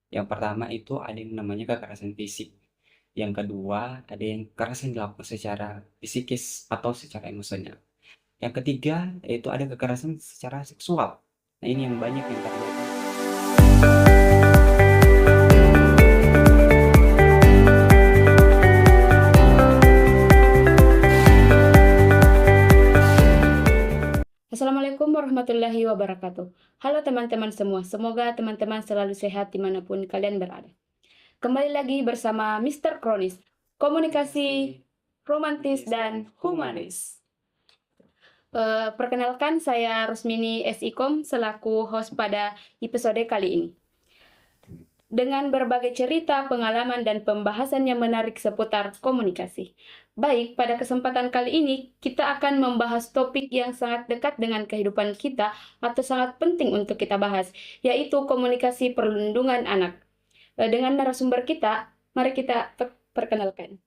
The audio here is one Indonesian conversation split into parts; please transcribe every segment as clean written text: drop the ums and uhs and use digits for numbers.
Yang pertama itu ada yang namanya kekerasan fisik. Yang kedua ada yang kekerasan dilakukan secara psikis atau secara emosional. Yang ketiga yaitu ada kekerasan secara seksual. Nah, ini yang banyak yang terjadi. Assalamualaikum warahmatullahi wabarakatuh. Halo teman-teman semua, semoga teman-teman selalu sehat dimanapun kalian berada. Kembali lagi bersama Mister Kronis, komunikasi romantis dan humanis. Perkenalkan, saya Rusmini SIKOM selaku host pada episode kali ini. Dengan berbagai cerita, pengalaman, dan pembahasan yang menarik seputar komunikasi. Baik, pada kesempatan kali ini kita akan membahas topik yang sangat dekat dengan kehidupan kita atau sangat penting untuk kita bahas, yaitu komunikasi perlindungan anak. Dengan narasumber kita, mari kita perkenalkan.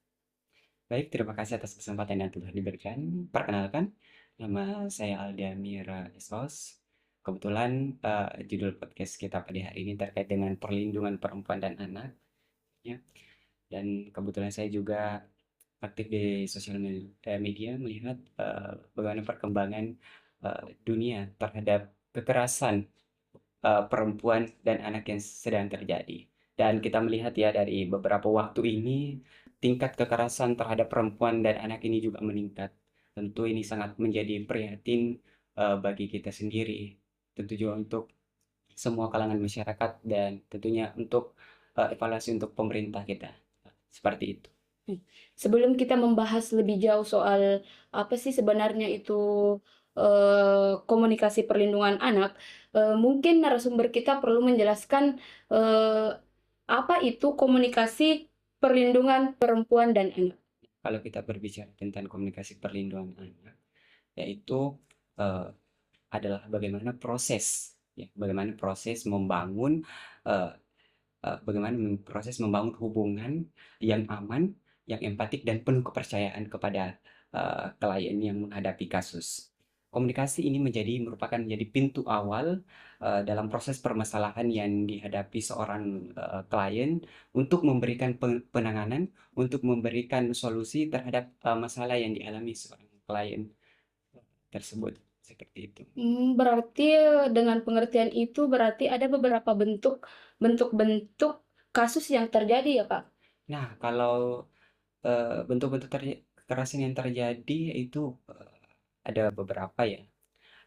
Baik, terima kasih atas kesempatan yang telah diberikan. Perkenalkan, nama saya Aldamira Esos. Kebetulan judul podcast kita pada hari ini terkait dengan perlindungan perempuan dan anak, ya. Dan kebetulan saya juga aktif di sosial media melihat bagaimana perkembangan dunia terhadap kekerasan perempuan dan anak yang sedang terjadi. Dan kita melihat ya dari beberapa waktu ini tingkat kekerasan terhadap perempuan dan anak ini juga meningkat. Tentu ini sangat menjadi prihatin bagi kita sendiri. Tentu juga untuk semua kalangan masyarakat dan tentunya untuk evaluasi untuk pemerintah kita. Seperti itu. Sebelum kita membahas lebih jauh soal apa sih sebenarnya itu komunikasi perlindungan anak, mungkin narasumber kita perlu menjelaskan eh, apa itu komunikasi perlindungan perempuan dan anak. Kalau kita berbicara tentang komunikasi perlindungan anak, yaitu eh, adalah bagaimana proses, ya, bagaimana proses membangun eh, bagaimana proses membangun hubungan yang aman, yang empatik dan penuh kepercayaan kepada klien yang menghadapi kasus. Komunikasi ini merupakan pintu awal dalam proses permasalahan yang dihadapi seorang klien untuk memberikan penanganan, untuk memberikan solusi terhadap masalah yang dialami seorang klien tersebut. Seperti itu. Berarti dengan pengertian itu berarti ada beberapa bentuk-bentuk kasus yang terjadi ya, Kak? Nah, kalau bentuk-bentuk kekerasan yang terjadi itu ada beberapa ya.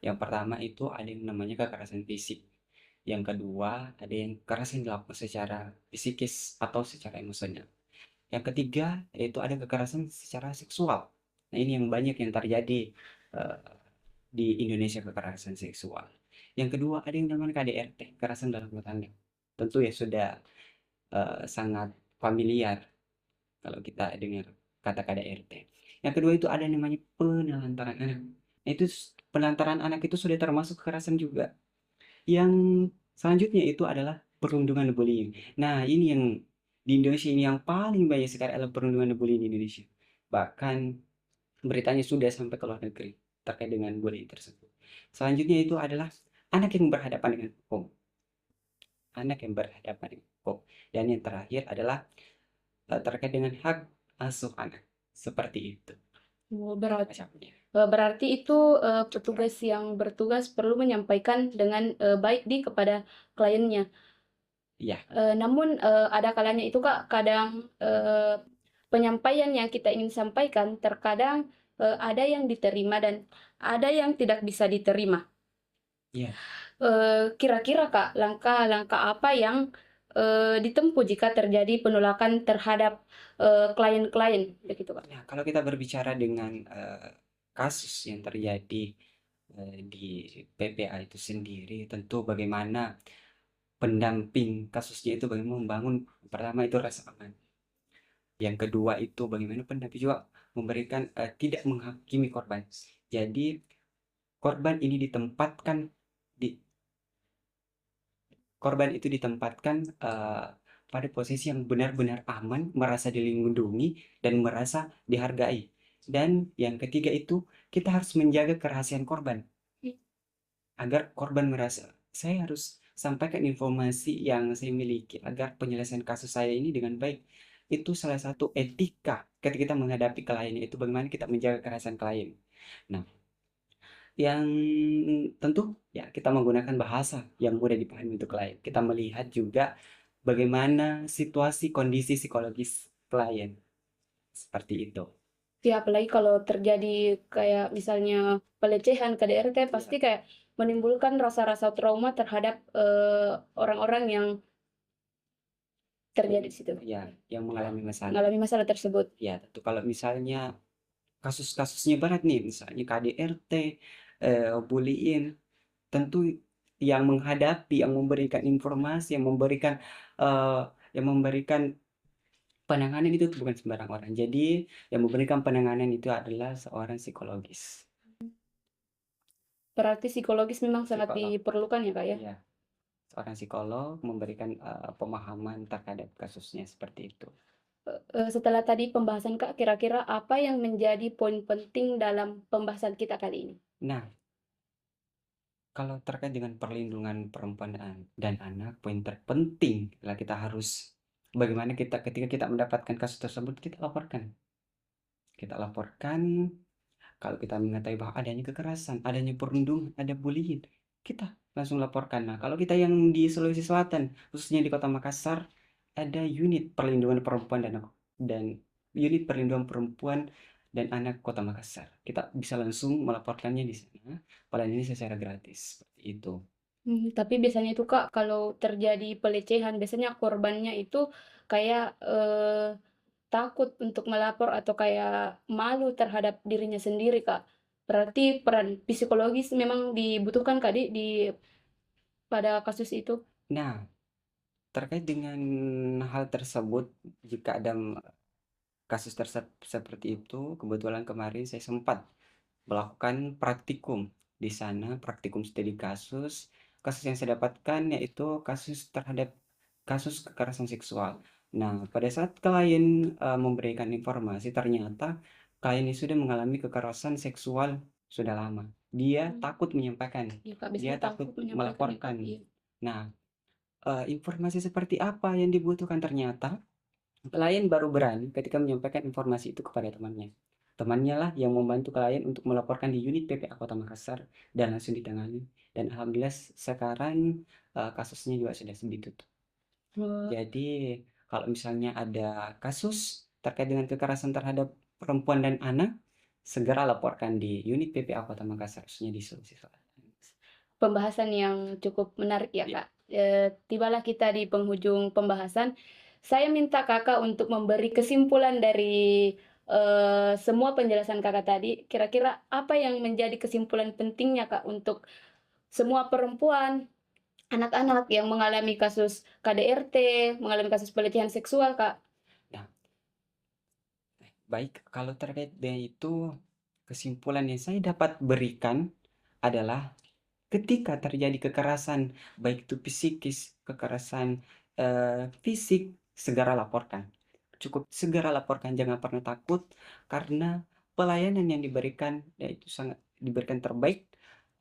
Yang pertama itu ada yang namanya kekerasan fisik. Yang kedua ada yang kekerasan dilakukan secara psikis atau secara emosional. Yang ketiga yaitu ada kekerasan secara seksual. Nah, ini yang banyak yang terjadi eh, di Indonesia, kekerasan seksual. Yang kedua ada yang namanya KDRT, kekerasan dalam rumah tangga. Tentu ya sudah sangat familiar kalau kita dengar kata KDRT. Yang kedua itu ada namanya penelantaran anak. Nah, itu penelantaran anak itu sudah termasuk kekerasan juga. Yang selanjutnya itu adalah perundungan dan bullying. Nah, ini yang di Indonesia ini yang paling banyak sekali adalah perundungan dan bullying di Indonesia. Bahkan beritanya sudah sampai ke luar negeri terkait dengan bullying tersebut. Selanjutnya itu adalah anak yang berhadapan dengan hukum. Anak yang berhadapan dengan hukum. Dan yang terakhir adalah terkait dengan hak asuh anak. Seperti itu Berarti macamnya. Berarti itu petugas yang bertugas perlu menyampaikan dengan baik kepada kliennya. Iya, Namun ada kalanya itu Kak, kadang penyampaian yang kita ingin sampaikan terkadang ada yang diterima dan ada yang tidak bisa diterima. iya. Kira-kira Kak, langkah-langkah apa yang ditempuh jika terjadi penolakan terhadap klien-klien begitu Kak? Nah, kalau kita berbicara dengan kasus yang terjadi di PPA itu sendiri, tentu bagaimana pendamping kasusnya itu bagaimana membangun pertama itu rasa aman. Yang kedua itu bagaimana pendamping juga memberikan tidak menghakimi korban. Jadi korban ini ditempatkan di korban itu ditempatkan pada posisi yang benar-benar aman, merasa dilindungi dan merasa dihargai. Dan yang ketiga itu kita harus menjaga kerahasiaan korban agar korban merasa saya harus sampaikan informasi yang saya miliki agar penyelesaian kasus saya ini dengan baik. Itu salah satu etika ketika kita menghadapi klien, itu bagaimana kita menjaga kerasan klien. Nah, yang tentu ya kita menggunakan bahasa yang mudah dipahami untuk klien. Kita melihat juga bagaimana situasi kondisi psikologis klien. Seperti itu. Ya, apalagi kalau terjadi kayak misalnya pelecehan KDRT, pasti Iya, kayak menimbulkan rasa-rasa trauma terhadap orang-orang yang terjadi di situ, ya, yang mengalami masalah. mengalami masalah tersebut. Ya, tentu kalau misalnya kasus-kasusnya berat nih, misalnya KDRT, bullying, tentu yang menghadapi, yang memberikan informasi, eh, yang memberikan penanganan itu bukan sembarang orang. Jadi, yang memberikan penanganan itu adalah seorang psikologis. Berarti psikologis memang sangat Psikolog. diperlukan ya, Kak ya? Iya, seorang psikolog memberikan pemahaman terhadap kasusnya seperti itu. Setelah tadi pembahasan Kak, kira-kira apa yang menjadi poin penting dalam pembahasan kita kali ini? Nah, kalau terkait dengan perlindungan perempuan dan anak, poin terpenting adalah kita harus bagaimana kita ketika kita mendapatkan kasus tersebut kita laporkan. Kita laporkan kalau kita mengetahui bahwa adanya kekerasan, adanya perundungan, ada bullying, kita langsung laporkan. Nah, kalau kita yang di Sulawesi Selatan, khususnya di Kota Makassar, ada unit perlindungan perempuan dan unit perlindungan perempuan dan anak Kota Makassar. Kita bisa langsung melaporkannya di sana. Pelayanan ini secara gratis, seperti itu. Tapi biasanya itu Kak, kalau terjadi pelecehan, biasanya korbannya itu kayak takut untuk melapor atau kayak malu terhadap dirinya sendiri Kak. Berarti peran psikologis memang dibutuhkan Kak pada kasus itu. Nah, terkait dengan hal tersebut, jika ada kasus seperti itu, kebetulan kemarin saya sempat melakukan praktikum di sana, praktikum studi kasus. Kasus yang saya dapatkan yaitu kasus kekerasan seksual. Nah, pada saat klien memberikan informasi, ternyata klien ini sudah mengalami kekerasan seksual sudah lama. Dia takut menyampaikan, Ya Kak, dia biasanya takut takut menyampaikan ya Kak. melaporkan. Iya. Nah, informasi seperti apa yang dibutuhkan ternyata klien baru berani ketika menyampaikan informasi itu kepada temannya. Temannya lah yang membantu klien untuk melaporkan di unit PPA Kota Makassar dan langsung ditangani. Dan alhamdulillah sekarang kasusnya juga sudah ditutup. Oh, Jadi kalau misalnya ada kasus terkait dengan kekerasan terhadap perempuan dan anak, segera laporkan di unit PPA Kota Makassar, khususnya di Sulawesi Selatan. pembahasan yang cukup menarik ya Ya. Kak. Tibalah kita di penghujung pembahasan. Saya minta Kakak untuk memberi kesimpulan dari semua penjelasan Kakak tadi. Kira-kira apa yang menjadi kesimpulan pentingnya Kak untuk semua perempuan, anak-anak yang mengalami kasus KDRT, mengalami kasus pelecehan seksual Kak? Nah, baik, kalau terkait dengan itu, kesimpulan yang saya dapat berikan adalah ketika terjadi kekerasan, baik itu psikis, kekerasan fisik, segera laporkan. Cukup segera laporkan, jangan pernah takut, karena pelayanan yang diberikan yaitu sangat diberikan terbaik,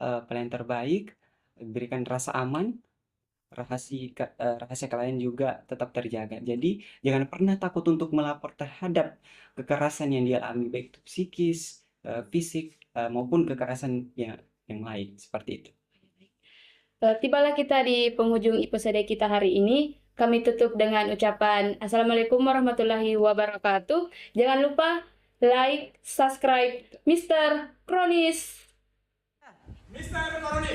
pelayanan terbaik, diberikan rasa aman, rahasia klien juga tetap terjaga. Jadi jangan pernah takut untuk melapor terhadap kekerasan yang dialami, baik itu psikis, fisik, maupun kekerasan yang lain seperti itu. Tibalah kita di penghujung episode kita hari ini. Kami tutup dengan ucapan Assalamualaikum warahmatullahi wabarakatuh. Jangan lupa like, subscribe, Mr. Kronis. Mr. Kronis.